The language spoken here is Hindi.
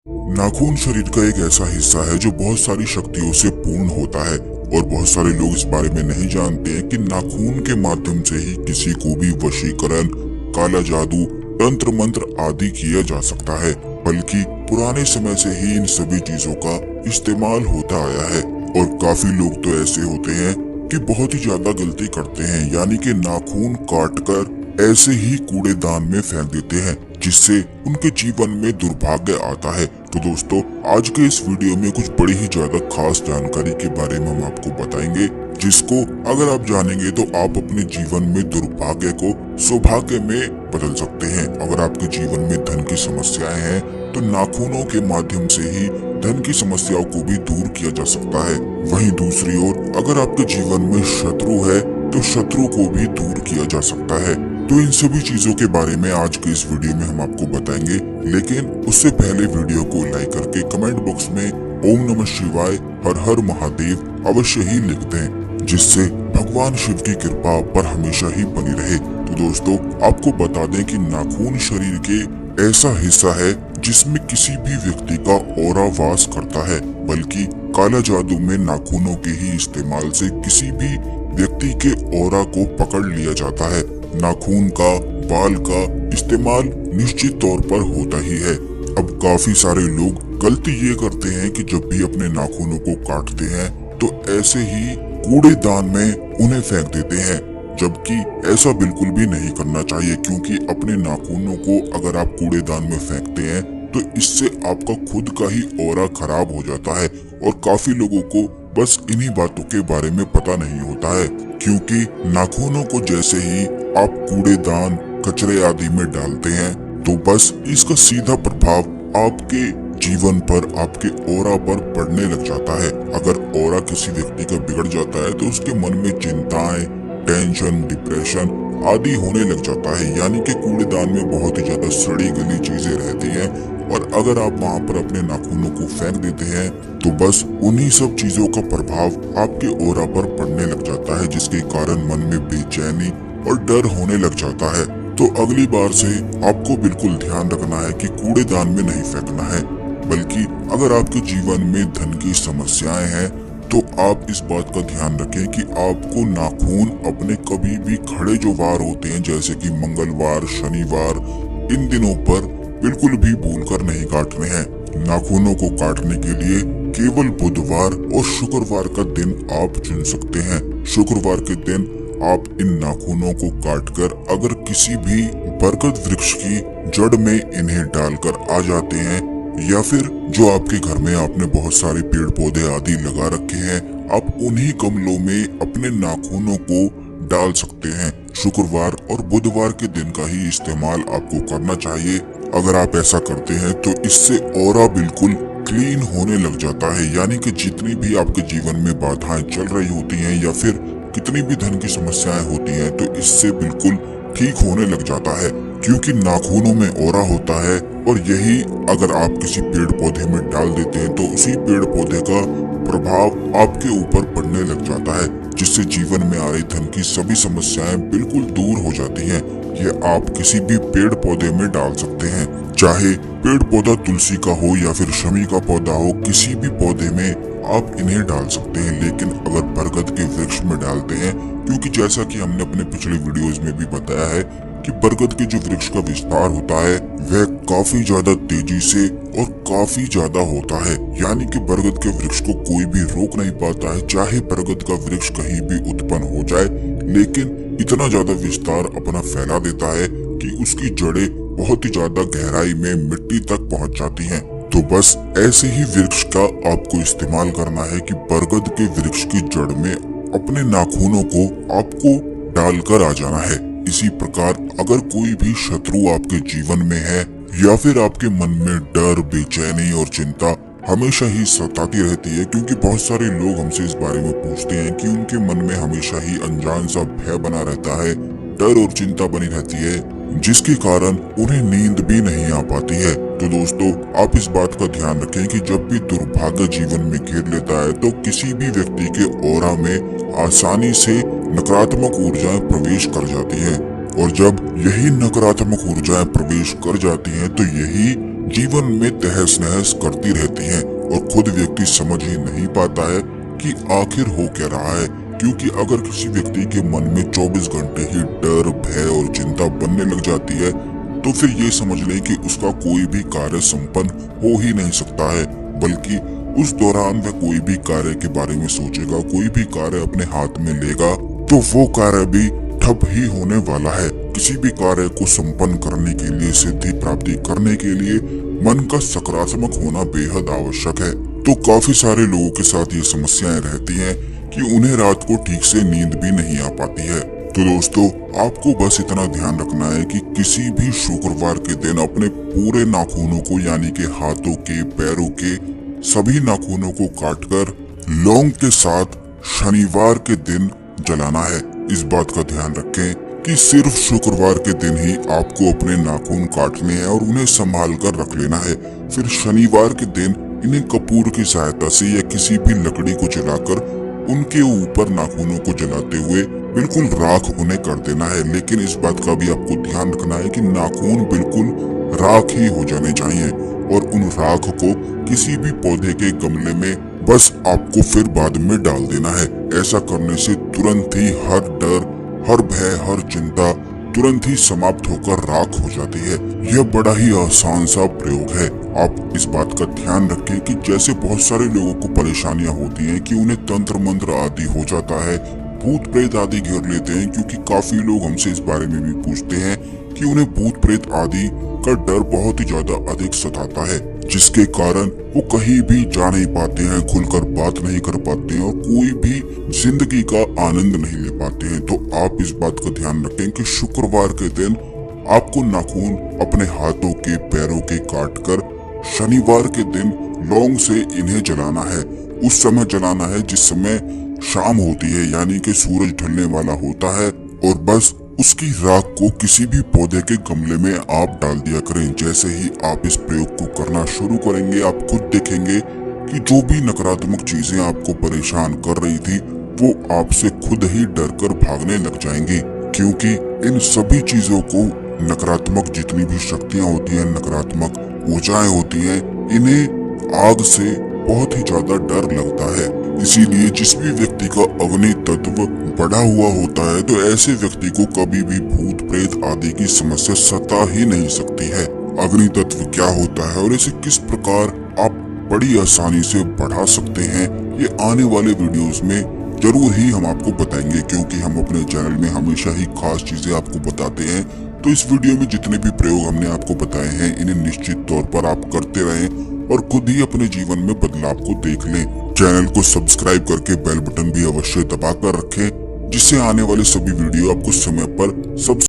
नाखून शरीर का एक ऐसा हिस्सा है जो बहुत सारी शक्तियों से पूर्ण होता है और बहुत सारे लोग इस बारे में नहीं जानते हैं कि नाखून के माध्यम से ही किसी को भी वशीकरण, काला जादू, तंत्र मंत्र आदि किया जा सकता है। बल्कि पुराने समय से ही इन सभी चीजों का इस्तेमाल होता आया है और काफी लोग तो ऐसे होते हैं कि बहुत ही ज्यादा गलती करते हैं, यानी कि नाखून काटकर ऐसे ही कूड़ेदान में फेंक देते हैं, जिससे उनके जीवन में दुर्भाग्य आता है। तो दोस्तों, आज के इस वीडियो में कुछ बड़ी ही ज्यादा खास जानकारी के बारे में हम आपको बताएंगे, जिसको अगर आप जानेंगे तो आप अपने जीवन में दुर्भाग्य को सौभाग्य में बदल सकते हैं। अगर आपके जीवन में धन की समस्याएं हैं तो नाखूनों के माध्यम से ही धन की समस्याओं को भी दूर किया जा सकता है। वहीं दूसरी ओर अगर आपके जीवन में शत्रु है तो शत्रु को भी दूर किया जा सकता है। तो इन सभी चीजों के बारे में आज के इस वीडियो में हम आपको बताएंगे, लेकिन उससे पहले वीडियो को लाइक करके कमेंट बॉक्स में ओम नमः शिवाय, हर हर महादेव अवश्य ही लिख दें, जिससे भगवान शिव की कृपा पर हमेशा ही बनी रहे। तो दोस्तों, आपको बता दें कि नाखून शरीर के ऐसा हिस्सा है जिसमें किसी भी व्यक्ति का ऑरा वास करता है, बल्कि काला जादू में नाखूनों के ही इस्तेमाल से किसी भी व्यक्ति के ऑरा को पकड़ लिया जाता है। नाखून का, बाल का इस्तेमाल निश्चित तौर पर होता ही है। अब काफी सारे लोग गलती ये करते हैं कि जब भी अपने नाखूनों को काटते हैं तो ऐसे ही कूड़ेदान में उन्हें फेंक देते हैं, जबकि ऐसा बिल्कुल भी नहीं करना चाहिए, क्योंकि अपने नाखूनों को अगर आप कूड़ेदान में फेंकते हैं तो इससे आपका खुद का ही ऑरा खराब हो जाता है। और काफी लोगों को बस इन्हीं बातों के बारे में पता नहीं होता है, क्योंकि नाखूनों को जैसे ही आप कूड़ेदान, कचरे आदि में डालते हैं तो बस इसका सीधा प्रभाव आपके जीवन पर, आपके ऑरा पर पड़ने लग जाता है। अगर ऑरा किसी व्यक्ति का बिगड़ जाता है तो उसके मन में चिंताएं, टेंशन, डिप्रेशन आदि होने लग जाता है, यानी कि कूड़ेदान में बहुत ही ज्यादा सड़ी गली चीजें रहती हैं और अगर आप वहां पर अपने नाखूनों को फेंक देते हैं तो बस उन्हीं सब चीजों का प्रभाव आपके ऑरा पर पड़ने लग जाता है, जिसके कारण मन में बेचैनी और डर होने लग जाता है। तो अगली बार से आपको बिल्कुल ध्यान रखना है कि कूड़ेदान में नहीं फेंकना है, बल्कि अगर आपके जीवन में धन की समस्याएं हैं तो आप इस बात का ध्यान रखें कि आपको नाखून अपने कभी भी खड़े जो वार होते हैं, जैसे कि मंगलवार, शनिवार, इन दिनों पर बिल्कुल भी भूलकर नहीं काटने हैं। नाखूनों को काटने के लिए केवल बुधवार और शुक्रवार का दिन आप चुन सकते हैं। शुक्रवार के दिन आप इन नाखूनों को काटकर अगर किसी भी बरगद वृक्ष की जड़ में इन्हें डालकर आ जाते हैं, या फिर जो आपके घर में आपने बहुत सारे पेड़ पौधे आदि लगा रखे हैं, आप उन्हीं गमलों में अपने नाखूनों को डाल सकते हैं। शुक्रवार और बुधवार के दिन का ही इस्तेमाल आपको करना चाहिए। अगर आप ऐसा करते हैं तो इससे ऑरा बिल्कुल क्लीन होने लग जाता है, यानी कि जितनी भी आपके जीवन में बाधाएं चल रही होती हैं या फिर कितनी भी धन की समस्याएं होती हैं, तो इससे बिल्कुल ठीक होने लग जाता है, क्योंकि नाखूनों में ऑरा होता है और यही अगर आप किसी पेड़ पौधे में डाल देते हैं तो उसी पेड़ पौधे का प्रभाव आपके ऊपर पड़ने लग जाता है, जिससे जीवन में आ रही धन की सभी समस्याएं बिल्कुल दूर हो जाती हैं। ये आप किसी भी पेड़ पौधे में डाल सकते हैं, चाहे पेड़ पौधा तुलसी का हो या फिर शमी का पौधा हो, किसी भी पौधे में आप इन्हें डाल सकते हैं। लेकिन अगर बरगद के वृक्ष में डालते हैं, क्योंकि जैसा कि हमने अपने पिछले वीडियोस में भी बताया है कि बरगद के जो वृक्ष का विस्तार होता है वह काफी ज्यादा तेजी से और काफी ज्यादा होता है, यानी कि बरगद के वृक्ष को कोई भी रोक नहीं पाता है। चाहे बरगद का वृक्ष कहीं भी उत्पन्न हो जाए, लेकिन इतना ज्यादा विस्तार अपना फैला देता है कि उसकी जड़ें बहुत ही ज्यादा गहराई में मिट्टी तक पहुंच जाती हैं। तो बस ऐसे ही वृक्ष का आपको इस्तेमाल करना है कि बरगद के वृक्ष की जड़ में अपने नाखूनों को आपको डालकर आ जाना है। इसी प्रकार अगर कोई भी शत्रु आपके जीवन में है या फिर आपके मन में डर, बेचैनी और चिंता हमेशा ही सताती रहती है, क्योंकि बहुत सारे लोग हमसे इस बारे में पूछते हैं कि उनके मन में हमेशा ही अनजान सा भय बना रहता है, डर और चिंता बनी रहती है, जिसके कारण उन्हें नींद भी नहीं आ पाती है। तो दोस्तों, आप इस बात का ध्यान रखें कि जब भी दुर्भाग्य जीवन में घेर लेता है तो किसी भी व्यक्ति के ऑरा में आसानी से नकारात्मक ऊर्जाएं प्रवेश कर जाती हैं, और जब यही नकारात्मक ऊर्जाएं प्रवेश कर जाती हैं तो यही जीवन में तहस नहस करती रहती हैं और खुद व्यक्ति समझ ही नहीं पाता है कि आखिर हो क्या रहा है। क्योंकि अगर किसी व्यक्ति के मन में 24 घंटे ही डर, भय और चिंता बनने लग जाती है तो फिर ये समझ लें कि उसका कोई भी कार्य संपन्न हो ही नहीं सकता है, बल्कि उस दौरान वह कोई भी कार्य के बारे में सोचेगा, कोई भी कार्य अपने हाथ में लेगा तो वो कार्य भी ठप ही होने वाला है। किसी भी कार्य को संपन्न करने के लिए, सिद्धि प्राप्ति करने के लिए मन का सकारात्मक होना बेहद आवश्यक है। तो काफी सारे लोगों के साथ ये समस्याएं रहती हैं कि उन्हें रात को ठीक से नींद भी नहीं आ पाती है। तो दोस्तों, आपको बस इतना ध्यान रखना है कि किसी भी शुक्रवार के दिन अपने पूरे नाखूनों को, यानी कि हाथों के, पैरों के सभी नाखूनों को काटकर लौंग के साथ शनिवार के दिन जलाना है। इस बात का ध्यान रखें कि सिर्फ शुक्रवार के दिन ही आपको अपने नाखून काटने हैं और उन्हें संभाल कर रख लेना है। फिर शनिवार के दिन इन्हें कपूर की सहायता से या किसी भी लकड़ी को जलाकर उनके ऊपर नाखूनों को जलाते हुए बिल्कुल राख उन्हें कर देना है। लेकिन इस बात का भी आपको ध्यान रखना है कि नाखून बिल्कुल राख ही हो जाने चाहिए और उन राख को किसी भी पौधे के गमले में बस आपको फिर बाद में डाल देना है। ऐसा करने से तुरंत ही हर डर, हर भय, हर चिंता तुरंत ही समाप्त होकर राख हो जाती है। यह बड़ा ही आसान सा प्रयोग है। आप इस बात का ध्यान रखें कि जैसे बहुत सारे लोगों को परेशानियां होती हैं कि उन्हें तंत्र मंत्र आदि हो जाता है, भूत प्रेत आदि घेर लेते हैं, क्योंकि काफी लोग हमसे इस बारे में भी पूछते हैं कि उन्हें भूत प्रेत आदि का डर बहुत ही ज्यादा अधिक सताता है, जिसके कारण वो कहीं भी जा नहीं पाते हैं, खुलकर बात नहीं कर पाते हैं और कोई भी जिंदगी का आनंद नहीं ले पाते हैं। तो आप इस बात का ध्यान रखें कि शुक्रवार के दिन आपको नाखून अपने हाथों के, पैरों के काटकर शनिवार के दिन लौंग से इन्हें जलाना है। उस समय जलाना है जिस समय शाम होती है, यानी कि सूरज ढलने वाला होता है, और बस उसकी राख को किसी भी पौधे के गमले में आप डाल दिया करें। जैसे ही आप इस प्रयोग को करना शुरू करेंगे, आप खुद देखेंगे कि जो भी नकारात्मक चीजें आपको परेशान कर रही थी वो आपसे खुद ही डरकर भागने लग जाएंगी। क्योंकि इन सभी चीजों को, नकारात्मक जितनी भी शक्तियां होती हैं, नकारात्मक ऊर्जाएं होती हैं, इन्हें आग से बहुत ही ज्यादा डर लगता है। इसीलिए जिस भी व्यक्ति का अग्नि तत्व बढ़ा हुआ होता है तो ऐसे व्यक्ति को कभी भी भूत प्रेत आदि की समस्या सता ही नहीं सकती है। अग्नि तत्व क्या होता है और इसे किस प्रकार आप बड़ी आसानी से बढ़ा सकते हैं, ये आने वाले वीडियोस में जरूर ही हम आपको बताएंगे, क्योंकि हम अपने चैनल में हमेशा ही खास चीजें आपको बताते हैं। तो इस वीडियो में जितने भी प्रयोग हमने आपको बताए हैं, इन्हें निश्चित तौर पर आप करते रहें और खुद ही अपने जीवन में बदलाव को देख लें। चैनल को सब्सक्राइब करके बेल बटन भी अवश्य दबा कर रखें, जिससे आने वाले सभी वीडियो आपको समय पर सबसे